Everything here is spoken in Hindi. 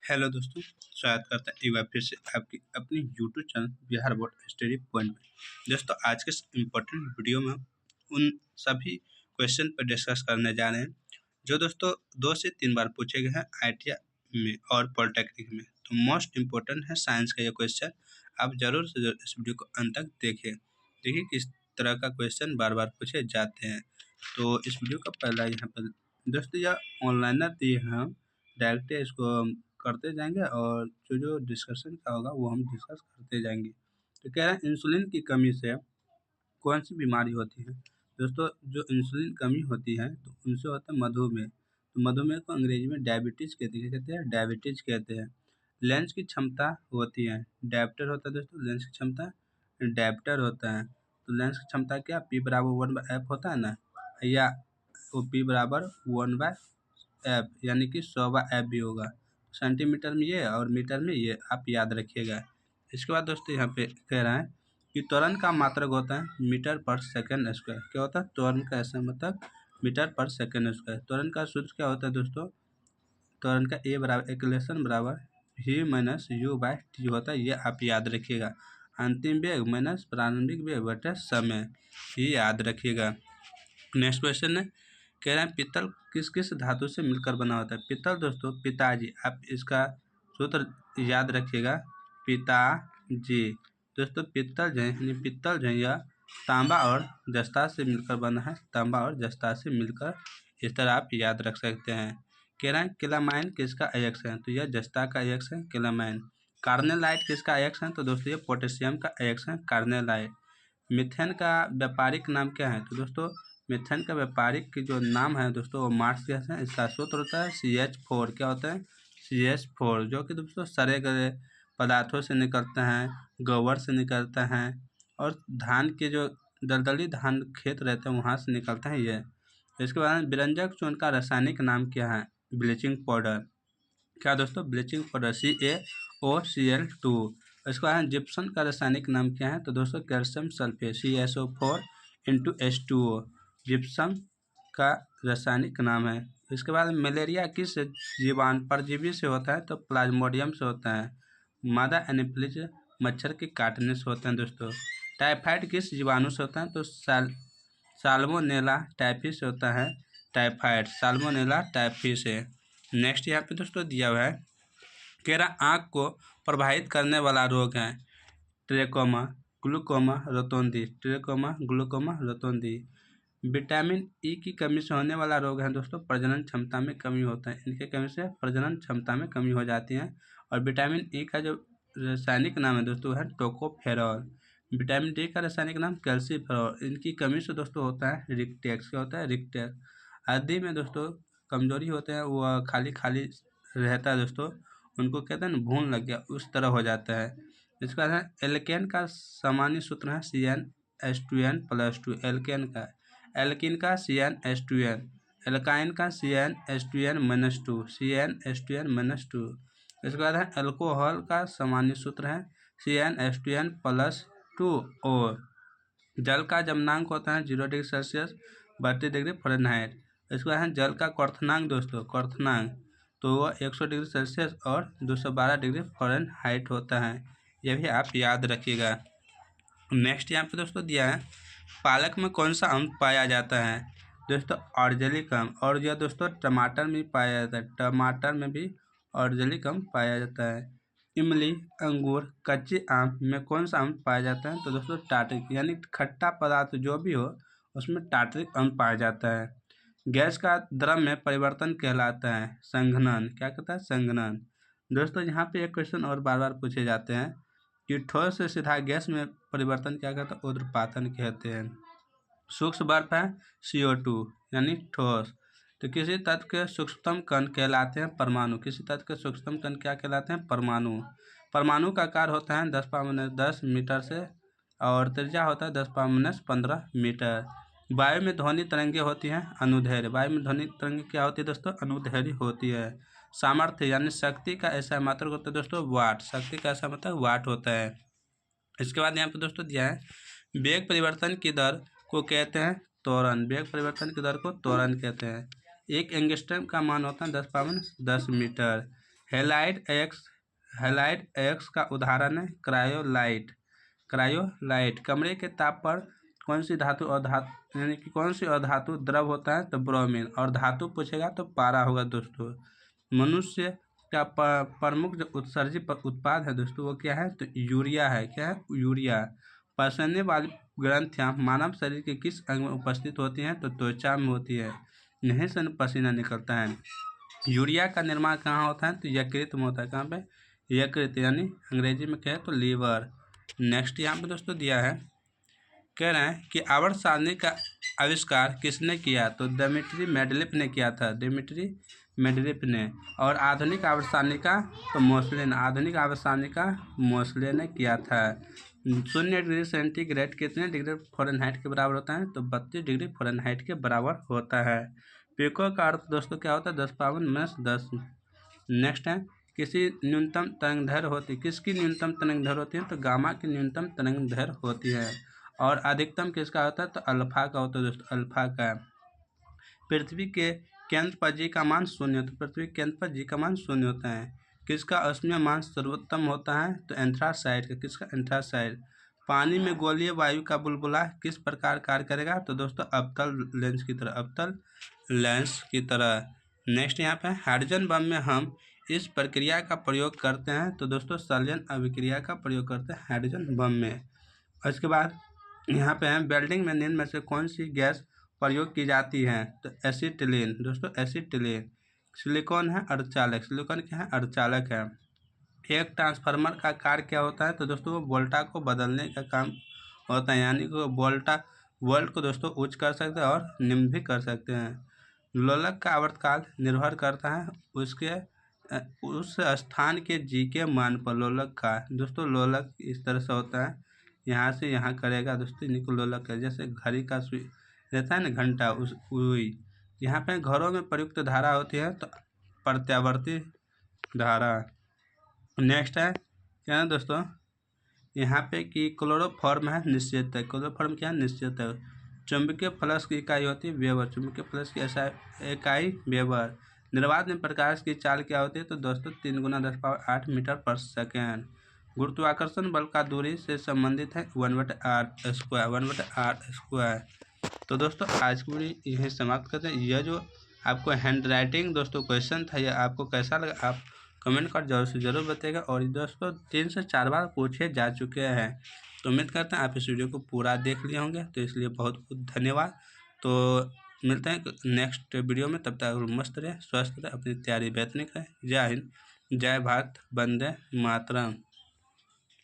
हेलो दोस्तों, स्वागत करता है एक बार फिर से आपकी अपनी YouTube channel Bihar board study point में। दोस्तों, आज के इस इम्पोर्टेंट वीडियो में उन सभी क्वेश्चन पर डिस्कस करने जा रहे हैं जो दोस्तों 2 से 3 बार पूछे गए हैं आईटीआई में और पॉलिटेक्निक में। तो मोस्ट इम्पोर्टेंट है साइंस का ये क्वेश्चन। आप जरूर से जरूर इस वीडियो को अंत तक देखिए किस तरह का क्वेश्चन बार बार पूछे जाते हैं। तो इस वीडियो का पहला यहाँ पर दोस्तों यह ऑनलाइनर दिए हैं, हम डायरेक्ट इसको करते जाएंगे और जो डिस्कशन का होगा वो हम डिस्कस करते जाएंगे। तो कह रहे हैं इंसुलिन की कमी से कौन सी बीमारी होती है। दोस्तों, जो इंसुलिन कमी होती है तो उनसे होता है मधुमेह। तो मधुमेह को अंग्रेजी में डायबिटीज कहते हैं। क्या कहते हैं? डायबिटीज कहते हैं। लेंस की क्षमता होती है, डायप्टर होता है दोस्तों। लेंस की क्षमता डायप्टर होता है। तो लेंस की क्षमता क्या, पी बराबर 1/f होता है ना, या वो पी बराबर 1/f यानी कि 100/f भी होगा। सेंटीमीटर में ये और मीटर में ये आप याद रखिएगा। इसके बाद दोस्तों यहाँ पे कह रहा है कि त्वरण का मात्रक होता है मीटर पर सेकंड स्क्वायर। क्या होता है त्वरण का? ऐसा मतलब मीटर पर सेकंड स्क्वायर। त्वरण का सूत्र क्या होता है दोस्तों? त्वरण का ए बराबर एक्लेशन बराबर v minus U by T होता है। ये आप याद रखिएगा। अंतिम वेग माइनस प्रारंभिक वेग बटे समय, ये याद रखिएगा। नेक्स्ट क्वेश्चन है, कह रहे हैं पीतल किस किस धातु से मिलकर बना होता है। पीतल दोस्तों पिताजी, आप इसका सूत्र याद रखिएगा, पिताजी। दोस्तों पित्तल जो है पित्तल जो है यह तांबा और जस्ता से मिलकर बना है। तांबा और जस्ता से मिलकर, इस तरह आप याद रख सकते हैं। कह रहे हैं क्लेमाइन किसका अयस्क है, तो यह जस्ता का अयस्क है क्लेमाइन। कार्नेलाइट किसका अयस्क है, तो दोस्तों ये पोटेशियम का अयस्क है कार्नेलाइट। मिथेन का व्यापारिक नाम क्या है, तो दोस्तों मिथेन का व्यापारिक जो नाम है दोस्तों वो मार्स गैस है। इसका सूत्र होता है CH4। क्या होता है? CH4, जो कि दोस्तों सड़े गले पदार्थों से निकलता है, गोबर से निकलता है और धान के जो दलदली धान खेत रहते हैं वहाँ से निकलता है ये। इसके बाद विरंजक चूर्ण का रासायनिक नाम क्या है? Bleaching powder. क्या दोस्तों? Bleaching powder CaOCl2। इसके बाद जिप्सम का रासायनिक नाम क्या है, तो दोस्तों calcium sulphate CaSO4 × H2O gypsum का रासायनिक नाम है। इसके बाद मलेरिया किस जीवाणु परजीवी से होता है, तो प्लाज्मोडियम से होता है। मादा एनोफिलिस मच्छर के काटने से होते हैं दोस्तों। टाइफाइड किस जीवाणु से होता है, तो साल्मोनेला टाइफी से होता है। टाइफाइड साल्मोनेला टाइफी से। नेक्स्ट यहाँ पे दोस्तों दिया हुआ है, कह रहा आँख को प्रभावित करने वाला रोग है ट्रेकोमा ग्लूकोमा रोतोंदी। ट्रेकोमा ग्लूकोमा रोतोंदी। विटामिन ई की कमी से होने वाला रोग है दोस्तों प्रजनन क्षमता में कमी होता है। इनके कमी से प्रजनन क्षमता में कमी हो जाती है। और विटामिन ई का जो रासायनिक नाम है दोस्तों है टोकोफेरॉल। विटामिन डी का रासायनिक नाम कैल्सीफेरॉल। इनकी कमी से दोस्तों होता है रिक्टेक्स। क्या होता है? रिक्टेक्स। आदि में दोस्तों कमजोरी होते हैं, वो खाली खाली रहता है दोस्तों, उनको कहते हैं ना भून लग गया उस तरह हो जाता है। इसके बाद एल्केन का सामान्य सूत्र है CnH2n+2। एल्किन का CnH2n, एल्काइन का CnH2n-2। CnH2n-2। इसके बाद है अल्कोहल का सामान्य सूत्र है CnH2n+2O। जल का जमनांक होता है 0 डिग्री सेल्सियस 32 डिग्री फ़ारेनहाइट। इसके बाद है जल का क्वथनांक दोस्तों, क्वथनांक तो वो 100 डिग्री सेल्सियस और 212 डिग्री फ़ारेनहाइट होता है। यह भी आप याद रखिएगा। नेक्स्ट यहाँ पे दोस्तों दिया है, पालक में कौन सा अम्ल पाया जाता है दोस्तों? ऑर्जेलिक अम्ल। और यह दोस्तों टमाटर में भी पाया जाता है। टमाटर में भी ऑर्जेलिक अम्ल पाया जाता है। इमली, अंगूर, कच्चे आम में कौन सा अम्ल पाया जाता है, तो दोस्तों टार्ट्रिक, यानी खट्टा पदार्थ जो भी हो उसमें टार्ट्रिक अम्ल पाया जाता है। गैस का द्रव में परिवर्तन कहलाता है संघनन। क्या कहता है? संघनन। दोस्तों यहाँ पे एक क्वेश्चन और बार बार पूछे जाते हैं कि ठोस से सीधा गैस में परिवर्तन क्या कहता है? ऊर्ध्वपातन कहते हैं। सूक्ष्म बर्फ है CO2 यानी ठोस। तो किसी तत्व के सूक्ष्मतम कण कहलाते हैं परमाणु। किसी तत्व के सूक्ष्मतम कण क्या कहलाते हैं? परमाणु। परमाणु का आकार होता है 10⁻10 मीटर से और त्रिज्या होता है 10⁻15 मीटर। वायु में ध्वनि तरंगे होती हैं अनुदैर्घ्य। वायु में ध्वनि तरंगे क्या होती है दोस्तों? अनुदैर्घ्य होती है। सामर्थ्य यानी शक्ति का ऐसा मात्रक होता है दोस्तों वाट। शक्ति का ऐसा मतलब वाट होता है। इसके बाद यहाँ पे दोस्तों दिया है, वेग परिवर्तन की दर को कहते हैं त्वरण। वेग परिवर्तन की दर को त्वरण कहते हैं। एक एंगस्ट्रम का मान होता है 10⁻10 मीटर। हैलाइड एक्स का उदाहरण है क्रायोलाइट। कमरे के ताप पर कौन सी धातु यानी कि कौन सी अधातु द्रव होता है? तो ब्रोमीन। और धातु पूछेगा तो पारा होगा दोस्तों। मनुष्य का प्रमुख जो उत्सर्जित उत्पाद है दोस्तों वो क्या है? तो यूरिया है। क्या है? यूरिया। पसरने वाली ग्रंथियां मानव शरीर के किस अंग में उपस्थित होती हैं? तो त्वचा में होती है। इन्हीं से पसीना निकलता है। यूरिया का निर्माण कहाँ होता है? तो यकृत में होता है। कहाँ पे? यकृत, यानी अंग्रेजी में क्या है? तो लीवर। नेक्स्ट यहाँ पे दोस्तों दिया है, कह रहे हैं कि आवर्त सारणी का आविष्कार किसने किया? तो दिमित्री मेंडेलीव ने किया था। दिमित्री मेंडेलीव ने। और आधुनिक आवर्त सारणी का? तो मोसले ने। आधुनिक आवर्त सारणी का मोसले ने किया था। 0 डिग्री सेंटीग्रेड कितने डिग्री फ़ारेनहाइट के बराबर होता है? तो 32 डिग्री फ़ारेनहाइट के बराबर होता है। पिको का अर्थ दोस्तों क्या होता है? 10⁻10। नेक्स्ट है, किसी न्यूनतम तरंग दैर्घ्य होती, किसकी न्यूनतम तरंग दैर्घ्य होती है? तो गामा की न्यूनतम तरंग दैर्घ्य होती है। और अधिकतम किसका होता है? तो अल्फा का होता है दोस्तों, अल्फा का। पृथ्वी के केंद्र पर जी का मान 0 होता है। पृथ्वी के केंद्र पर जी का मान 0 होता है। किसका औष्णीय मान सर्वोत्तम होता है? तो एंथ्रासाइड का। किसका? एंथ्रासाइड। पानी में गोलीय वायु का बुलबुला किस प्रकार कार्य करेगा? तो दोस्तों अवतल लेंस की तरह, अवतल लेंस की तरह। नेक्स्ट यहाँ पे हाइड्रोजन बम में हम इस प्रक्रिया का प्रयोग करते हैं। तो दोस्तों संलयन अभिक्रिया का प्रयोग करते हैं हाइड्रोजन बम में। उसके बाद यहाँ पे है, वेल्डिंग में निम्न में से कौन सी गैस प्रयोग की जाती है? तो एसिटिलीन दोस्तों, एसिटिलीन। सिलिकॉन है अर्धचालक। सिलिकॉन क्या है? अर्धचालक है। एक ट्रांसफार्मर का कार्य क्या होता है? तो दोस्तों वो वोल्टा को बदलने का काम होता है, यानी कि वोल्ट को दोस्तों उच्च कर सकते हैं और निम्न भी कर सकते हैं। लोलक का आवर्तकाल निर्भर करता है उस स्थान के जी के मान पर। लोलक का दोस्तों, लोलक इस तरह से होता है, यहाँ से यहाँ करेगा दोस्तों, इन्हीं को लोलक है। जैसे घड़ी का सुई रहता है ना, घंटा, उस वही। यहाँ पे घरों में प्रयुक्त धारा होती है तो प्रत्यावर्ती धारा। नेक्स्ट है क्या है दोस्तों, यहाँ पे कि क्लोरोफॉर्म है निश्चित है। क्लोरोफॉर्म क्या है? निश्चित है। चुंबकीय फ्लक्स की इकाई होती है वेबर। चुंबकीय फ्लक्स की इकाई वेबर। निर्वात में प्रकाश की चाल क्या होती है? तो दोस्तों 3 × 10⁸ मीटर पर सेकेंड। गुरुत्वाकर्षण बल का दूरी से संबंधित है 1/r²। तो दोस्तों आज की वीडियो यहीं समाप्त करते हैं। यह जो आपको हैंड राइटिंग दोस्तों क्वेश्चन था, यह आपको कैसा लगा आप कमेंट कर जरूर बताइएगा। और दोस्तों 3 से 4 बार पूछे जा चुके हैं, तो उम्मीद करते हैं आप इस वीडियो को पूरा देख लिए होंगे। तो इसलिए बहुत बहुत धन्यवाद। तो मिलते हैं नेक्स्ट वीडियो में, तब तक मस्त रहे, स्वस्थ रहे, अपनी तैयारी बेहतरीन करें। जय हिंद, जय भारत, वंदे मातरम।